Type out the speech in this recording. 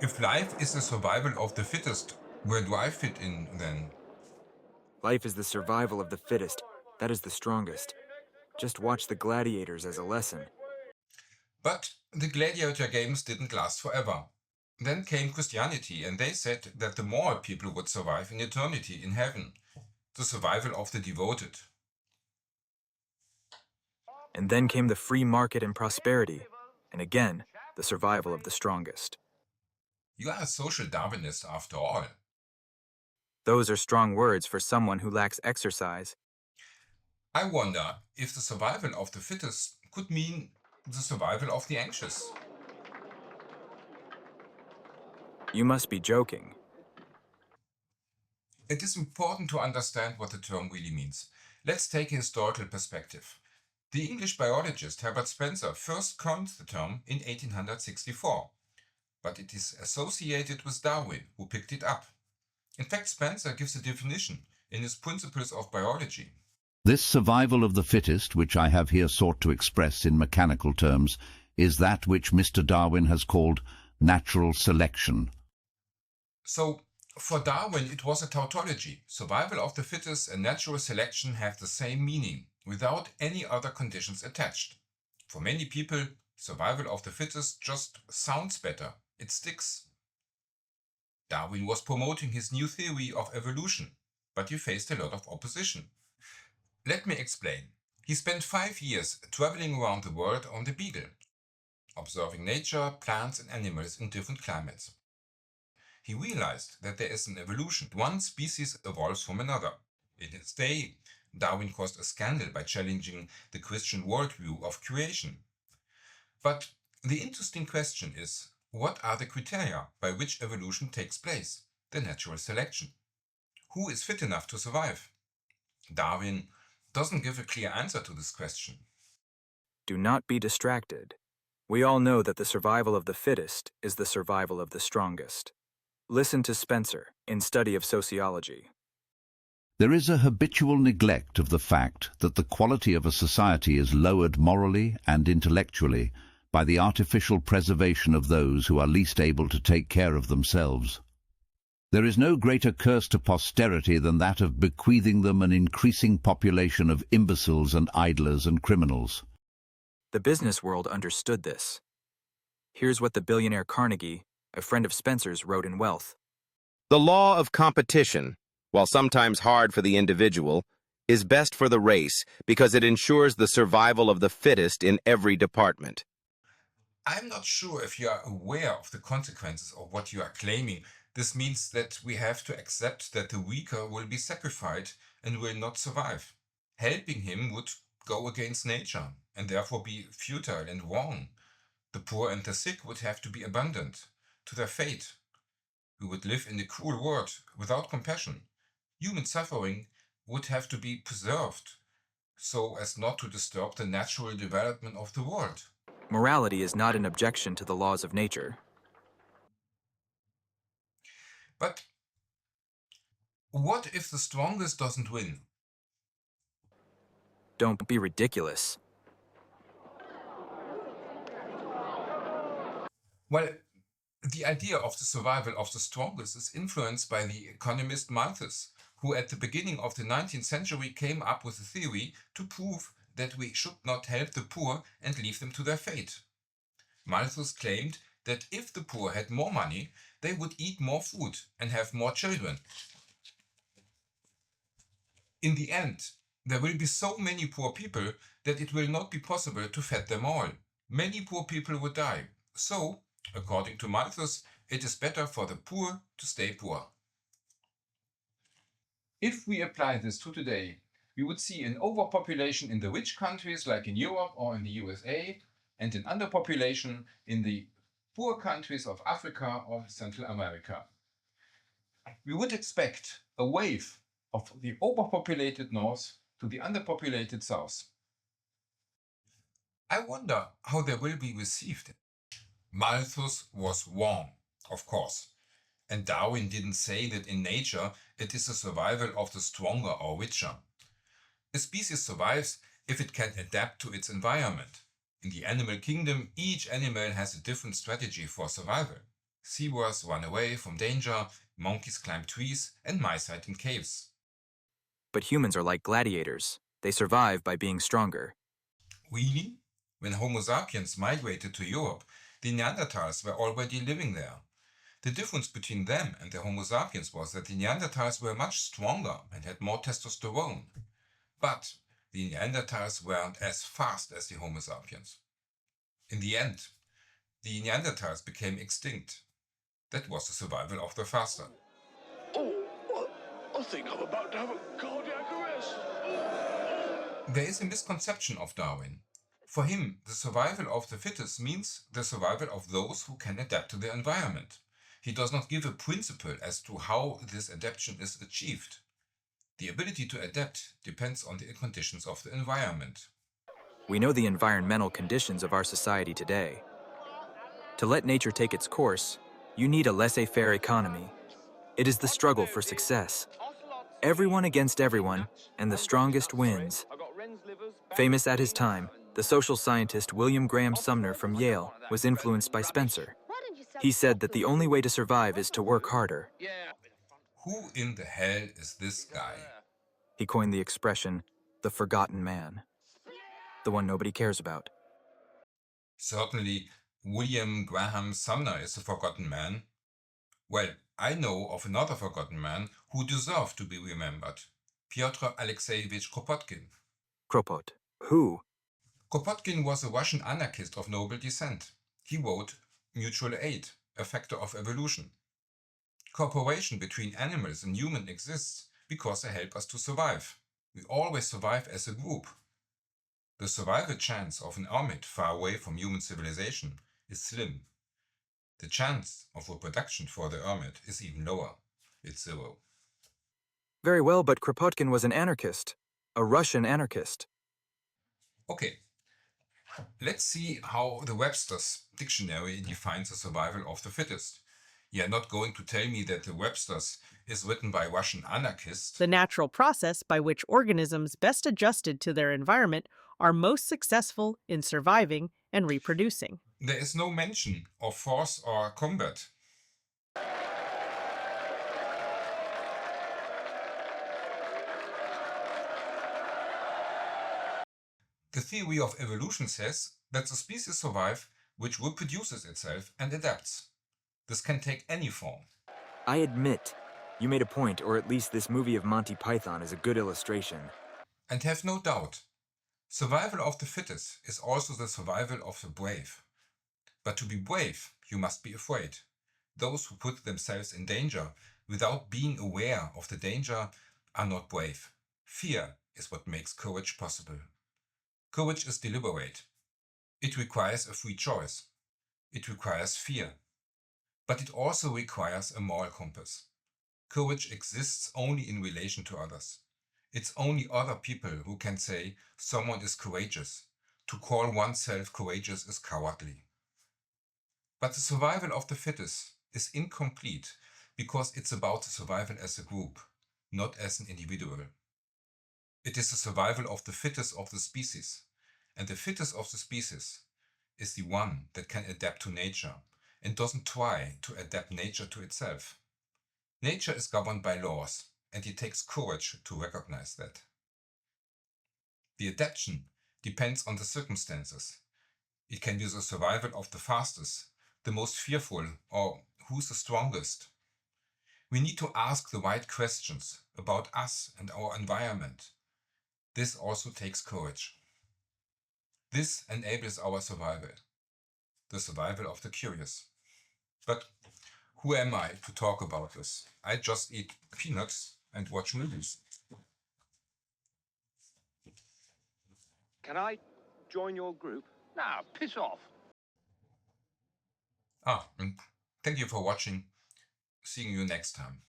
If life is the survival of the fittest, where do I fit in then? Life is the survival of the fittest. That is the strongest. Just watch the gladiators as a lesson. But the gladiator games didn't last forever. Then came Christianity, and they said that the more people would survive in eternity in heaven, the survival of the devoted. And then came the free market and prosperity. And again, the survival of the strongest. You are a social Darwinist after all. Those are strong words for someone who lacks exercise. I wonder if the survival of the fittest could mean the survival of the anxious. You must be joking. It is important to understand what the term really means. Let's take a historical perspective. The English biologist Herbert Spencer first coined the term in 1864, but it is associated with Darwin, who picked it up. In fact, Spencer gives a definition in his Principles of Biology. This survival of the fittest, which I have here sought to express in mechanical terms, is that which Mr. Darwin has called natural selection. So, for Darwin, it was a tautology. Survival of the fittest and natural selection have the same meaning, without any other conditions attached. For many people, survival of the fittest just sounds better. It sticks. Darwin was promoting his new theory of evolution, but he faced a lot of opposition. Let me explain. He spent 5 years traveling around the world on the Beagle, observing nature, plants and animals in different climates. He realized that there is an evolution. One species evolves from another. In his day, Darwin caused a scandal by challenging the Christian worldview of creation. But the interesting question is, what are the criteria by which evolution takes place? The natural selection. Who is fit enough to survive? Darwin doesn't give a clear answer to this question. Do not be distracted. We all know that the survival of the fittest is the survival of the strongest. Listen to Spencer in Study of Sociology. There is a habitual neglect of the fact that the quality of a society is lowered morally and intellectually by the artificial preservation of those who are least able to take care of themselves. There is no greater curse to posterity than that of bequeathing them an increasing population of imbeciles and idlers and criminals. The business world understood this. Here's what the billionaire Carnegie, a friend of Spencer's, wrote in Wealth. The law of competition, while sometimes hard for the individual, is best for the race because it ensures the survival of the fittest in every department. I'm not sure if you are aware of the consequences of what you are claiming. This means that we have to accept that the weaker will be sacrificed and will not survive. Helping him would go against nature and therefore be futile and wrong. The poor and the sick would have to be abandoned to their fate. We would live in a cruel world without compassion. Human suffering would have to be preserved so as not to disturb the natural development of the world. Morality is not an objection to the laws of nature. But what if the strongest doesn't win? Don't be ridiculous. Well, the idea of the survival of the strongest is influenced by the economist Malthus, who at the beginning of the 19th century came up with a theory to prove that we should not help the poor and leave them to their fate. Malthus claimed that if the poor had more money, they would eat more food and have more children. In the end, there will be so many poor people that it will not be possible to feed them all. Many poor people would die. So, according to Malthus, it is better for the poor to stay poor. If we apply this to today, we would see an overpopulation in the rich countries like in Europe or in the USA, and an underpopulation in the poor countries of Africa or Central America. We would expect a wave of the overpopulated north to the underpopulated south. I wonder how they will be received. Malthus was wrong, of course, and Darwin didn't say that in nature it is the survival of the stronger or richer. A species survives if it can adapt to its environment. In the animal kingdom, each animal has a different strategy for survival. Seawars run away from danger, monkeys climb trees, and mice hide in caves. But humans are like gladiators. They survive by being stronger. Really? When Homo sapiens migrated to Europe, the Neanderthals were already living there. The difference between them and the Homo sapiens was that the Neanderthals were much stronger and had more testosterone. But the Neanderthals weren't as fast as the Homo sapiens. In the end, the Neanderthals became extinct. That was the survival of the faster. I think I'm about to have a cardiac arrest. There is a misconception of Darwin. For him, the survival of the fittest means the survival of those who can adapt to their environment. He does not give a principle as to how this adaptation is achieved. The ability to adapt depends on the conditions of the environment. We know the environmental conditions of our society today. To let nature take its course, you need a laissez-faire economy. It is the struggle for success. Everyone against everyone, and the strongest wins. Famous at his time, the social scientist William Graham Sumner from Yale was influenced by Spencer. He said that the only way to survive is to work harder. Who in the hell is this guy? He coined the expression, the forgotten man. The one nobody cares about. Certainly, William Graham Sumner is a forgotten man. Well, I know of another forgotten man who deserved to be remembered. Pyotr Alexeyevich Kropotkin. Kropot. Who? Kropotkin was a Russian anarchist of noble descent. He wrote Mutual Aid, a Factor of Evolution. Cooperation between animals and humans exists because they help us to survive. We always survive as a group. The survival chance of an hermit far away from human civilization is slim. The chance of reproduction for the hermit is even lower. It's 0. Very well, but Kropotkin was an anarchist. A Russian anarchist. Okay, let's see how the Webster's dictionary defines the survival of the fittest. You're not going to tell me that the Webster's is written by Russian anarchists. The natural process by which organisms best adjusted to their environment are most successful in surviving and reproducing. There is no mention of force or combat. The theory of evolution says that the species survive which reproduces itself and adapts. This can take any form. I admit, you made a point, or at least this movie of Monty Python is a good illustration. And have no doubt, survival of the fittest is also the survival of the brave. But to be brave, you must be afraid. Those who put themselves in danger without being aware of the danger are not brave. Fear is what makes courage possible. Courage is deliberate. It requires a free choice. It requires fear. But it also requires a moral compass. Courage exists only in relation to others. It's only other people who can say someone is courageous. To call oneself courageous is cowardly. But the survival of the fittest is incomplete because it's about the survival as a group, not as an individual. It is the survival of the fittest of the species, and the fittest of the species is the one that can adapt to nature and doesn't try to adapt nature to itself. Nature is governed by laws, and it takes courage to recognize that. The adaptation depends on the circumstances. It can be the survival of the fastest, the most fearful, or who's the strongest. We need to ask the right questions about us and our environment. This also takes courage. This enables our survival, the survival of the curious. But who am I to talk about this? I just eat peanuts and watch movies. Can I join your group? Nah, piss off. And thank you for watching. Seeing you next time.